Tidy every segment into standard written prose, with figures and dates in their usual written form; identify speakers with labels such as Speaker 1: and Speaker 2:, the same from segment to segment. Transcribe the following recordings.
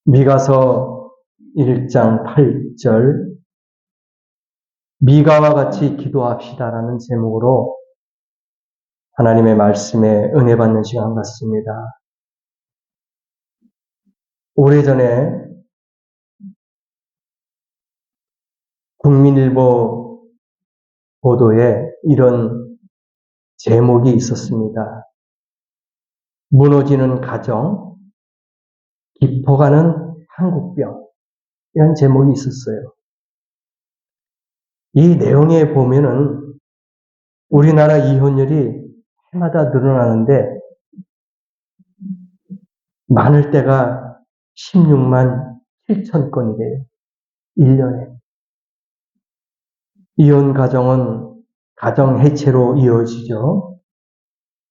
Speaker 1: 미가서 1장 8절 미가와 같이 기도합시다라는 제목으로 하나님의 말씀에 은혜 받는 시간 같습니다. 오래전에 국민일보 보도에 이런 제목이 있었습니다. 무너지는 가정, 깊어가는 한국병, 이런 제목이 있었어요. 이 내용에 보면은 우리나라 이혼율이 해마다 늘어나는데 많을 때가 16만 7천 건이래요. 1년에. 이혼 가정은 가정 해체로 이어지죠.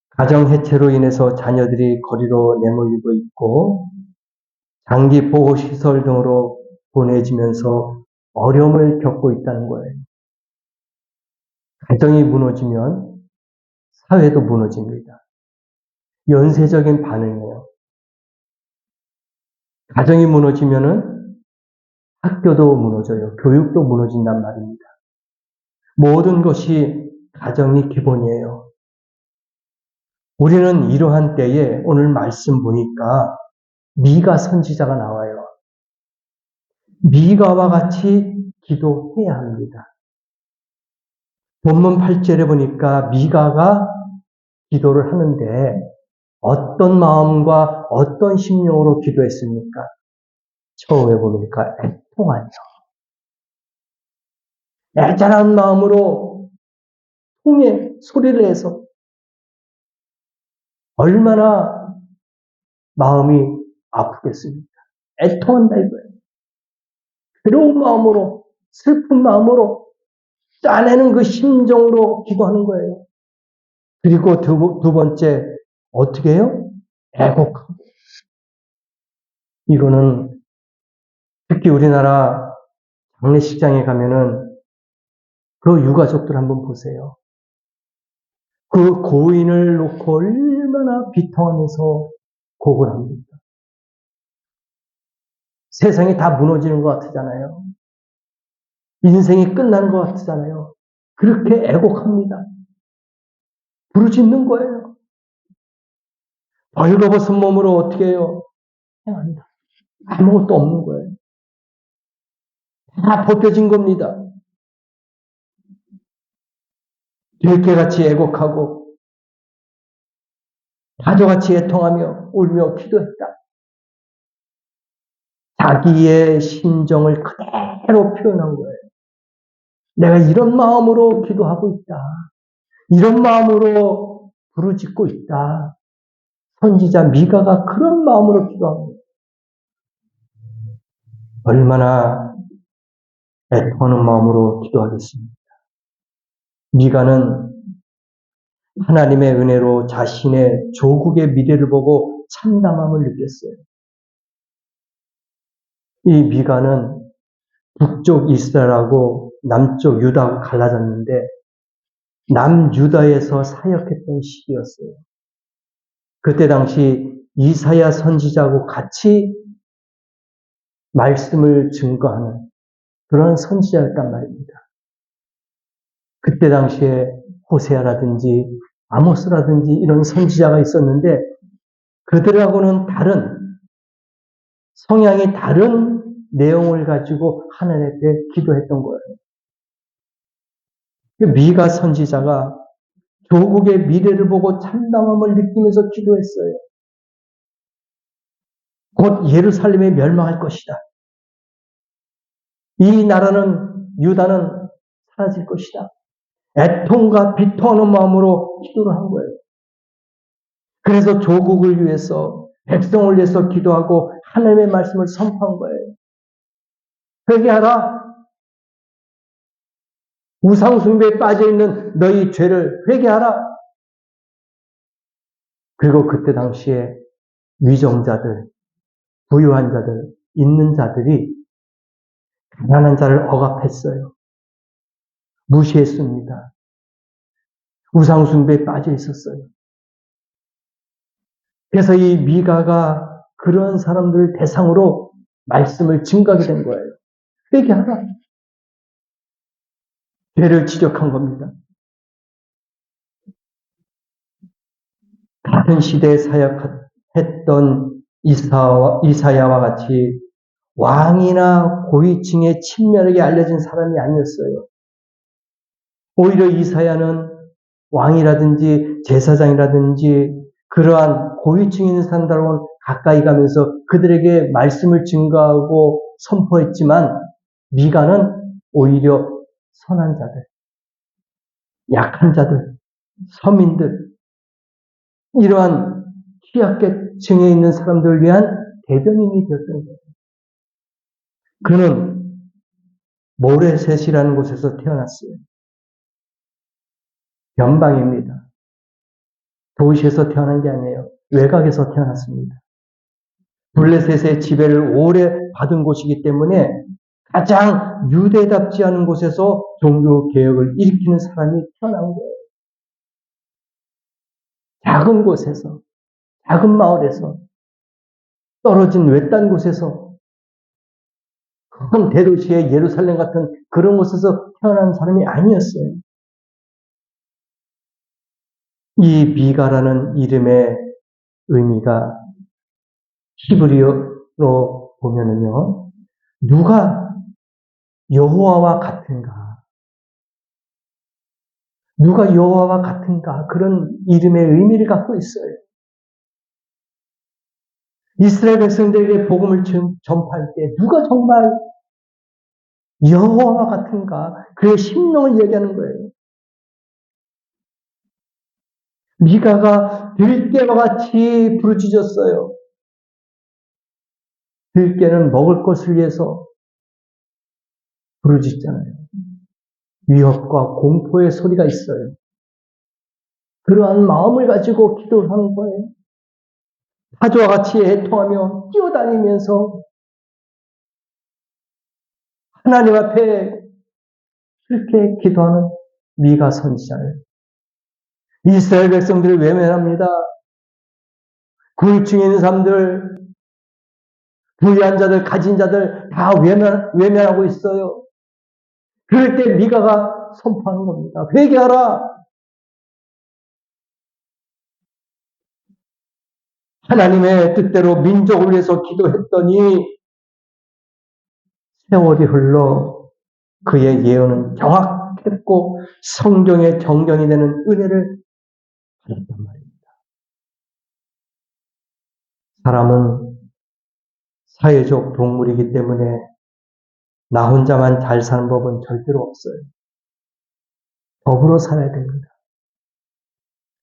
Speaker 1: 가정 해체로 인해서 자녀들이 거리로 내몰리고 있고 장기 보호시설 등으로 보내지면서 어려움을 겪고 있다는 거예요. 가정이 무너지면 사회도 무너집니다. 연쇄적인 반응이에요. 가정이 무너지면은 학교도 무너져요. 교육도 무너진단 말입니다. 모든 것이 가정이 기본이에요. 우리는 이러한 때에 오늘 말씀 보니까 미가 선지자가 나와요. 미가와 같이 기도해야 합니다. 본문 8절에 보니까 미가가 기도를 하는데 어떤 마음과 어떤 심령으로 기도했습니까? 처음에 보니까 애통하죠. 애절한 마음으로 통에 소리를 해서 얼마나 마음이 아프겠습니까? 애통한다 이거예요. 괴로운 마음으로, 슬픈 마음으로 짜내는 그 심정으로 기도하는 거예요. 그리고 두 번째, 어떻게 해요? 애곡하고. 이거는 특히 우리나라 장례식장에 가면은 그 유가족들 한번 보세요. 그 고인을 놓고 얼마나 비통하면서 곡을 합니다. 세상이 다 무너지는 것 같잖아요. 인생이 끝나는 것 같잖아요. 그렇게 애곡합니다. 부르짖는 거예요. 벌거벗은 몸으로 어떻게 해요? 행한다. 아무것도 없는 거예요. 다 벗겨진 겁니다. 들깨같이 애곡하고 가족같이 애통하며 울며 기도했다. 자기의 심정을 그대로 표현한 거예요. 내가 이런 마음으로 기도하고 있다. 이런 마음으로 부르짖고 있다. 선지자 미가가 그런 마음으로 기도합니다. 얼마나 애통하는 마음으로 기도하겠습니까? 미가는 하나님의 은혜로 자신의 조국의 미래를 보고 참담함을 느꼈어요. 이 미가는 북쪽 이스라엘하고 남쪽 유다하고 갈라졌는데 남유다에서 사역했던 시기였어요. 그때 당시 이사야 선지자하고 같이 말씀을 증거하는 그런 선지자였단 말입니다. 그때 당시에 호세아라든지 아모스라든지 이런 선지자가 있었는데 그들하고는 다른 성향이 다른 내용을 가지고 하나님 앞에 기도했던 거예요. 미가 선지자가 조국의 미래를 보고 참담함을 느끼면서 기도했어요. 곧 예루살렘이 멸망할 것이다. 이 나라는 유다는 사라질 것이다. 애통과 비통하는 마음으로 기도를 한 거예요. 그래서 조국을 위해서 백성을 위해서 기도하고 하나님의 말씀을 선포한 거예요. 회개하라. 우상숭배에 빠져있는 너희 죄를 회개하라. 그리고 그때 당시에 위정자들, 부유한 자들, 있는 자들이 가난한 자를 억압했어요. 무시했습니다. 우상숭배에 빠져 있었어요. 그래서 이 미가가 그런 사람들 대상으로 말씀을 증거하게 된 거예요. 회개하라. 죄를 지적한 겁니다. 같은 시대에 사역했던 이사야와 같이 왕이나 고위층의 친밀하게 알려진 사람이 아니었어요. 오히려 이사야는 왕이라든지 제사장이라든지 그러한 고위층에 있는 사람들하고는 가까이 가면서 그들에게 말씀을 증거하고 선포했지만 미가는 오히려 선한 자들, 약한 자들, 서민들, 이러한 취약계층에 있는 사람들을 위한 대변인이 되었던 거예요. 그는 모레셋이라는 곳에서 태어났어요. 변방입니다. 도시에서 태어난 게 아니에요. 외곽에서 태어났습니다. 블레셋의 지배를 오래 받은 곳이기 때문에 가장 유대답지 않은 곳에서 종교개혁을 일으키는 사람이 태어난 거예요. 작은 곳에서, 작은 마을에서, 떨어진 외딴 곳에서, 큰 대도시의 예루살렘 같은 그런 곳에서 태어난 사람이 아니었어요. 이 미가라는 이름의 의미가 히브리어로 보면은요, 누가 여호와와 같은가? 누가 여호와와 같은가? 그런 이름의 의미를 갖고 있어요. 이스라엘 백성들에게 복음을 전파할 때 누가 정말 여호와와 같은가? 그의 심령을 얘기하는 거예요. 미가가 들깨와 같이 부르짖었어요. 들깨는 먹을 것을 위해서 부르짖잖아요. 위협과 공포의 소리가 있어요. 그러한 마음을 가지고 기도를 하는 거예요. 사자와 같이 애통하며 뛰어다니면서 하나님 앞에 그렇게 기도하는 미가 선지자예요. 이스라엘 백성들을 외면합니다. 굴중에 있는 사람들, 부유한 자들, 가진 자들 다 외면하고 있어요. 그럴 때 미가가 선포하는 겁니다. 회개하라. 하나님의 뜻대로 민족을 위해서 기도했더니 세월이 흘러 그의 예언은 정확했고 성경의 정견이 되는 은혜를 받았단 말입니다. 사람은 사회적 동물이기 때문에 나 혼자만 잘 사는 법은 절대로 없어요. 더불어 살아야 됩니다.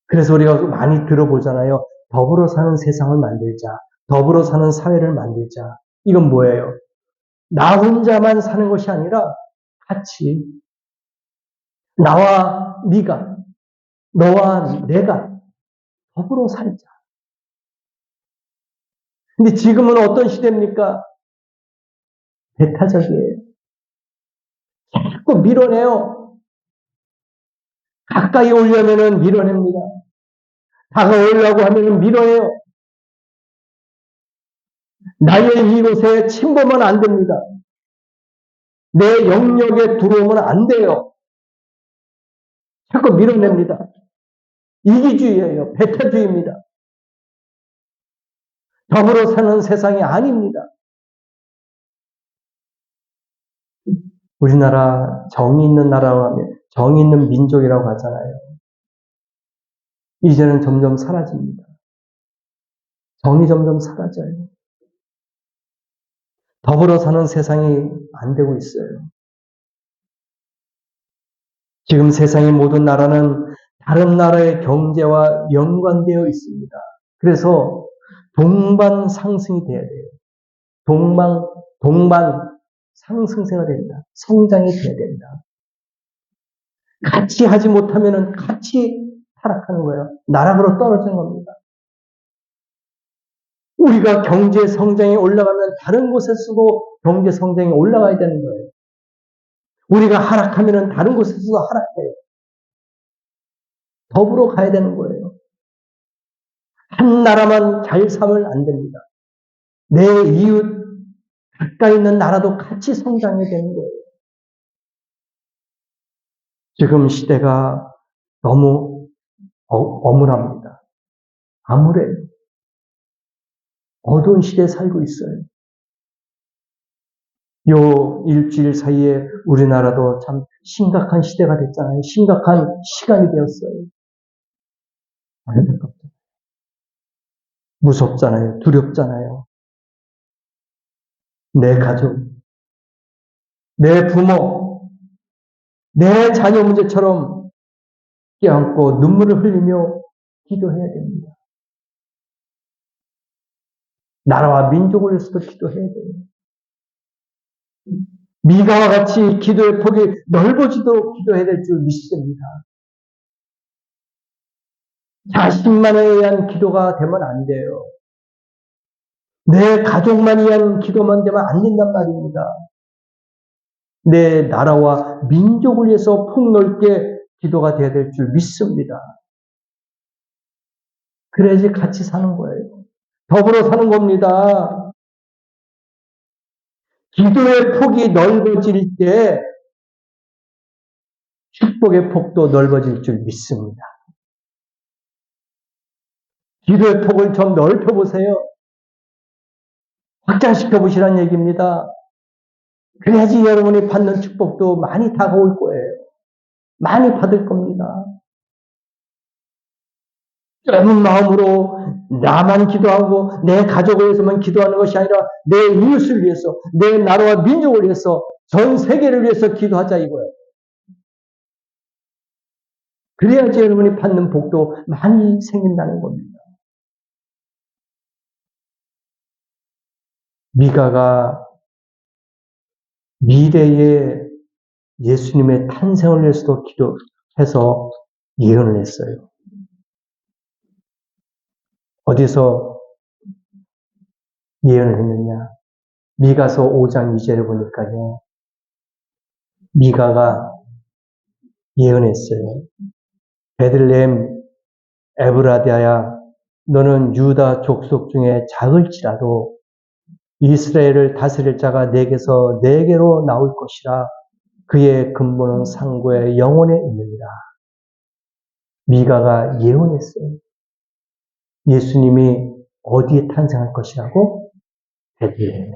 Speaker 1: 그래서 우리가 많이 들어보잖아요. 더불어 사는 세상을 만들자. 더불어 사는 사회를 만들자. 이건 뭐예요? 나 혼자만 사는 것이 아니라 같이 나와 네가, 너와 내가 더불어 살자. 근데 지금은 어떤 시대입니까? 배타적이에요. 자꾸 밀어내요. 가까이 오려면은 밀어냅니다. 다가오려고 하면은 밀어내요. 나의 이곳에 침범은 안 됩니다. 내 영역에 들어오면 안 돼요. 자꾸 밀어냅니다. 이기주의예요. 배타주의입니다. 더불어 사는 세상이 아닙니다. 우리나라 정이 있는 나라고 하면 정이 있는 민족이라고 하잖아요. 이제는 점점 사라집니다. 정이 점점 사라져요. 더불어 사는 세상이 안 되고 있어요. 지금 세상의 모든 나라는 다른 나라의 경제와 연관되어 있습니다. 그래서 동반 상승이 돼야 돼요. 동반 상승세가 됩니다. 성장이 돼야 됩니다. 같이 하지 못하면 같이 타락하는 거예요. 나락으로 떨어지는 겁니다. 우리가 경제 성장이 올라가면 다른 곳에 쓰고 경제 성장이 올라가야 되는 거예요. 우리가 하락하면 다른 곳에서도 하락해요. 더불어 가야 되는 거예요. 한 나라만 잘 살면 안 됩니다. 내 이웃 가까이 있는 나라도 같이 성장해야 되는 거예요. 지금 시대가 너무 어물합니다. 암울해요. 어두운 시대에 살고 있어요. 요 일주일 사이에 우리나라도 참 심각한 시대가 됐잖아요. 심각한 시간이 되었어요. 안타깝죠. 무섭잖아요. 두렵잖아요. 내 가족, 내 부모, 내 자녀 문제처럼 껴안고 눈물을 흘리며 기도해야 됩니다. 나라와 민족을 위해서도 기도해야 돼요. 미가와 같이 기도의 폭이 넓어지도록 기도해야 될 줄 믿습니다. 자신만에 의한 기도가 되면 안 돼요. 내 가족만 위한 기도만 되면 안 된단 말입니다. 내 나라와 민족을 위해서 폭넓게 기도가 되어야 될 줄 믿습니다. 그래야지 같이 사는 거예요. 더불어 사는 겁니다. 기도의 폭이 넓어질 때 축복의 폭도 넓어질 줄 믿습니다. 기도의 폭을 좀 넓혀보세요. 확장시켜 보시라는 얘기입니다. 그래야지 여러분이 받는 축복도 많이 다가올 거예요. 많이 받을 겁니다. 짧은 마음으로 나만 기도하고 내 가족을 위해서만 기도하는 것이 아니라 내 이웃을 위해서, 내 나라와 민족을 위해서, 전 세계를 위해서 기도하자 이거예요. 그래야지 여러분이 받는 복도 많이 생긴다는 겁니다. 미가가 미래의 예수님의 탄생을 위해서도 기도해서 예언을 했어요. 어디서 예언을 했느냐? 미가서 5장 2절에 보니까요. 미가가 예언했어요. 베들레헴 에브라디아야, 너는 유다 족속 중에 작을지라도 이스라엘을 다스릴 자가 내게서 내게로 나올 것이라. 그의 근본은 상고의 영혼에 있느니라. 미가가 예언했어요. 예수님이 어디에 탄생할 것이라고? 베들레헴에.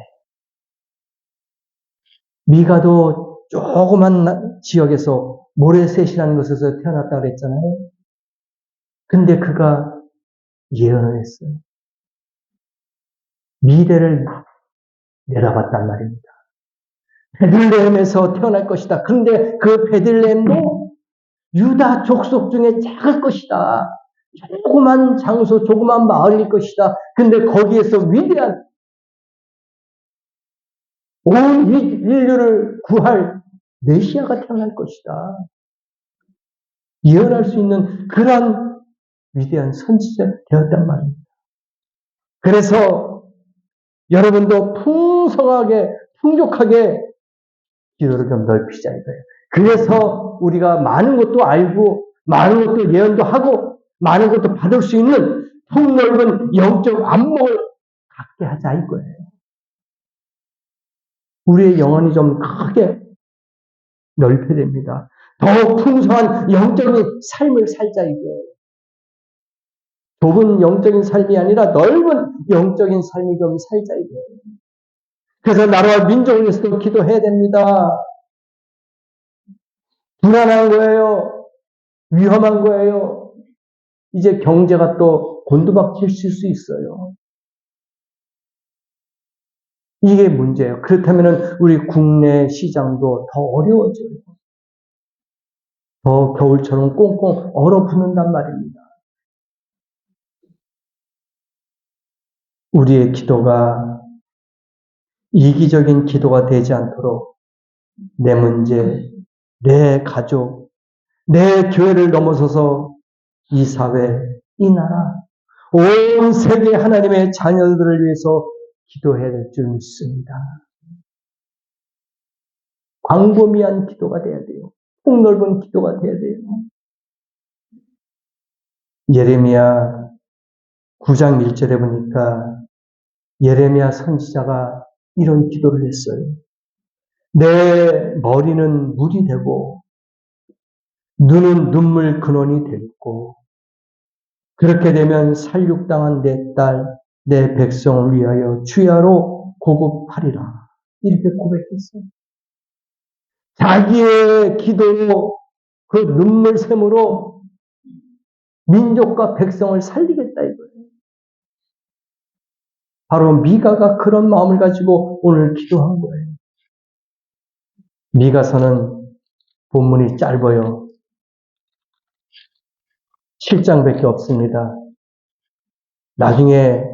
Speaker 1: 미가도 조그만 지역에서 모레셋이라는 곳에서 태어났다고 그랬잖아요. 근데 그가 예언을 했어요. 미래를 내다봤단 말입니다. 베들레헴에서 태어날 것이다. 그런데 그 베들레헴도 유다 족속 중에 작을 것이다. 조그만 장소, 조그만 마을일 것이다. 근데 거기에서 위대한 온 인류를 구할 메시아가 태어날 것이다. 예언할 수 있는 그러한 위대한 선지자 되었단 말입니다. 그래서 여러분도 풍성하게, 풍족하게 기도를 좀 넓히자 이거예요. 그래서 우리가 많은 것도 알고, 많은 것도 예언도 하고, 많은 것도 받을 수 있는 폭넓은 영적 안목을 갖게 하자 이거예요. 우리의 영혼이 좀 크게 넓혀야 됩니다. 더 풍성한 영적인 삶을 살자 이거예요. 좁은 영적인 삶이 아니라 넓은 영적인 삶을 좀 살자 이거예요. 그래서 나라와 민족을 위해서도 기도해야 됩니다. 불안한 거예요. 위험한 거예요. 이제 경제가 또 곤두박질 수 있어요. 이게 문제예요. 그렇다면 우리 국내 시장도 더 어려워져요. 더 겨울처럼 꽁꽁 얼어붙는단 말입니다. 우리의 기도가 이기적인 기도가 되지 않도록 내 문제, 내 가족, 내 교회를 넘어서서 이 사회, 이 나라, 온 세계 하나님의 자녀들을 위해서 기도해야 될 줄 믿습니다. 광범위한 기도가 돼야 돼요. 폭넓은 기도가 돼야 돼요. 예레미야 9장 1절에 보니까 예레미야 선지자가 이런 기도를 했어요. 내 머리는 물이 되고 눈은 눈물 근원이 되고 그렇게 되면 살육당한 내 딸, 내 백성을 위하여 주야로 고급하리라. 이렇게 고백했어요. 자기의 기도로 그 눈물샘으로 민족과 백성을 살리겠다 이거예요. 바로 미가가 그런 마음을 가지고 오늘 기도한 거예요. 미가서는 본문이 짧아요. 7장밖에 없습니다. 나중에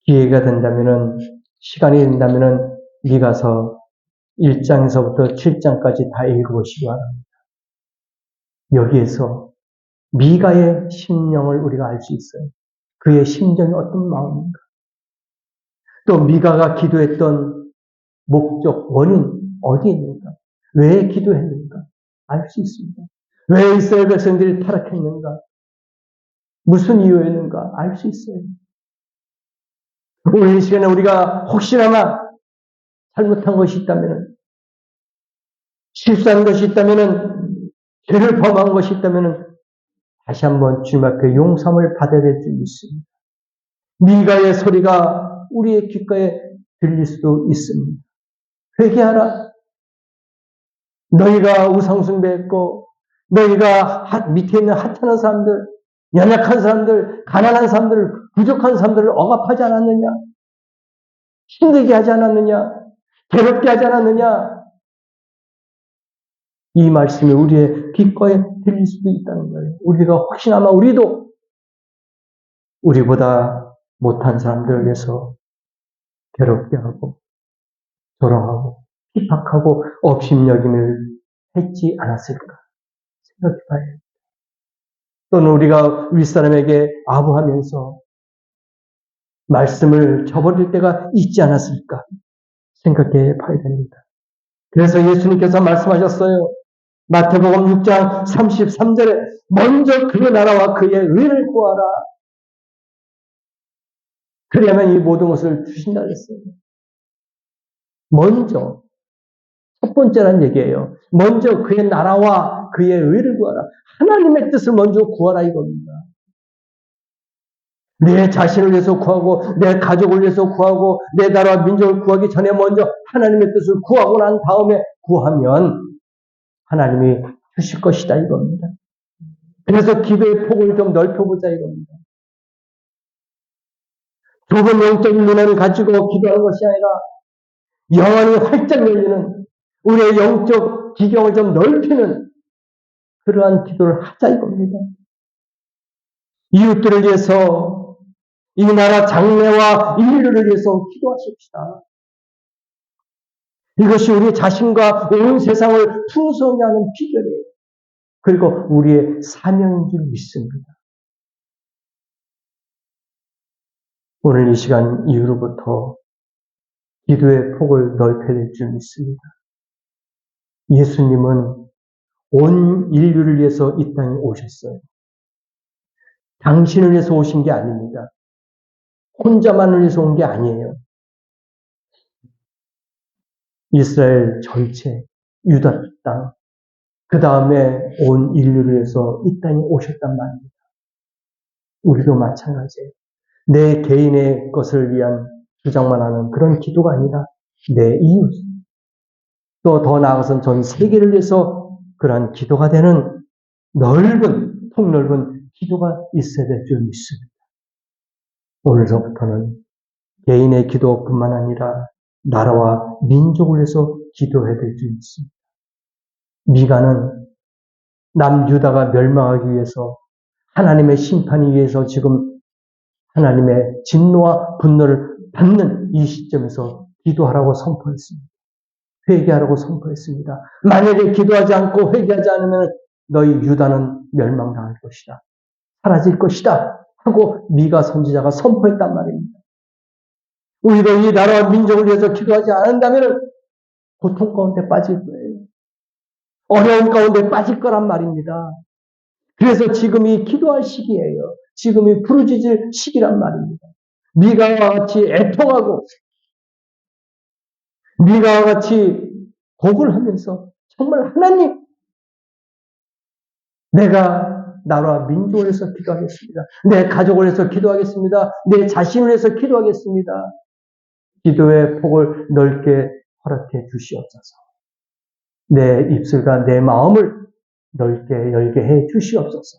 Speaker 1: 기회가 된다면은, 시간이 된다면은 미가서 1장에서부터 7장까지 다 읽어보시기 바랍니다. 여기에서 미가의 심령을 우리가 알 수 있어요. 그의 심정이 어떤 마음인가. 또 미가가 기도했던 목적, 원인 어디에 있는가. 왜 기도했는가. 알 수 있습니다. 왜 이스라엘 백성들이 타락했는가. 무슨 이유였는가. 알 수 있어요. 오늘 이 시간에 우리가 혹시나마 잘못한 것이 있다면, 실수한 것이 있다면, 죄를 범한 것이 있다면 다시 한번 주님 앞에 용서함을 받아야 될 줄 믿습니다. 미가의 소리가 우리의 귓가에 들릴 수도 있습니다. 회개하라. 너희가 우상숭배했고 너희가 밑에 있는 하찮은 사람들, 연약한 사람들, 가난한 사람들, 부족한 사람들을 억압하지 않았느냐? 힘들게 하지 않았느냐? 괴롭게 하지 않았느냐? 이 말씀이 우리의 귓가에 들릴 수도 있다는 거예요. 우리가 혹시나마 우리도 우리보다 못한 사람들을 위해서 괴롭게 하고 조롱하고 핍박하고 업심여김을 했지 않았을까 생각해 봐야 해요. 또는 우리가 윗사람에게 아부하면서 말씀을 저버릴 때가 있지 않았을까 생각해 봐야 됩니다. 그래서 예수님께서 말씀하셨어요. 마태복음 6장 33절에 먼저 그의 나라와 그의 의를 구하라. 그래야만 이 모든 것을 주신다 그랬어요. 먼저 첫 번째란 얘기예요. 먼저 그의 나라와 그의 의를 구하라. 하나님의 뜻을 먼저 구하라 이겁니다. 내 자신을 위해서 구하고 내 가족을 위해서 구하고 내 나라와 민족을 구하기 전에 먼저 하나님의 뜻을 구하고 난 다음에 구하면 하나님이 주실 것이다 이겁니다. 그래서 기도의 폭을 좀 넓혀보자 이겁니다. 좁은 영적인 눈을 가지고 기도하는 것이 아니라 영원히 활짝 열리는 우리의 영적 지경을 좀 넓히는 그러한 기도를 하자 이겁니다. 이웃들을 위해서 이 나라 장래와 인류를 위해서 기도하십시다. 이것이 우리 자신과 온 세상을 풍성하게 하는 비결이에요. 그리고 우리의 사명인 줄 믿습니다. 오늘 이 시간 이후로부터 기도의 폭을 넓혀야 될 줄 믿습니다. 예수님은 온 인류를 위해서 이 땅에 오셨어요. 당신을 위해서 오신 게 아닙니다. 혼자만을 위해서 온 게 아니에요. 이스라엘 전체, 유다 땅, 그 다음에 온 인류를 위해서 이 땅에 오셨단 말입니다. 우리도 마찬가지예요. 내 개인의 것을 위한 주장만 하는 그런 기도가 아니라 내 이웃, 또 더 나아가서는 전 세계를 위해서 그러한 기도가 되는 넓은, 폭넓은 기도가 있어야 될 줄 믿습니다. 오늘서부터는 개인의 기도뿐만 아니라 나라와 민족을 위해서 기도해야 될 줄 믿습니다. 미가는 남유다가 멸망하기 위해서 하나님의 심판이 위해서 지금 하나님의 진노와 분노를 받는 이 시점에서 기도하라고 선포했습니다. 회개하라고 선포했습니다. 만약에 기도하지 않고 회개하지 않으면 너희 유다는 멸망당할 것이다. 사라질 것이다. 하고 미가 선지자가 선포했단 말입니다. 우리도 이 나라와 민족을 위해서 기도하지 않는다면 고통 가운데 빠질 거예요. 어려움 가운데 빠질 거란 말입니다. 그래서 지금이 기도할 시기예요. 지금이 부르짖을 시기란 말입니다. 미가와 같이 애통하고 미가와 같이 곡을 하면서 정말 하나님, 내가 나라 민족을 위해서 기도하겠습니다. 내 가족을 위해서 기도하겠습니다. 내 자신을 위해서 기도하겠습니다. 기도의 폭을 넓게 허락해 주시옵소서. 내 입술과 내 마음을 넓게 열게 해 주시옵소서.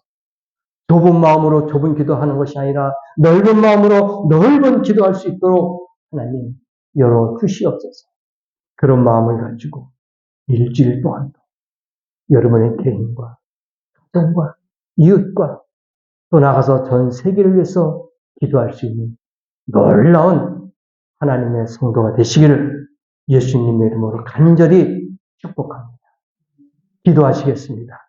Speaker 1: 좁은 마음으로 좁은 기도하는 것이 아니라 넓은 마음으로 넓은 기도할 수 있도록 하나님 열어 주시옵소서. 그런 마음을 가지고 일주일 동안도 여러분의 개인과 가정과 이웃과 또 나가서 전 세계를 위해서 기도할 수 있는 놀라운 하나님의 성도가 되시기를 예수님의 이름으로 간절히 축복합니다. 기도하시겠습니다.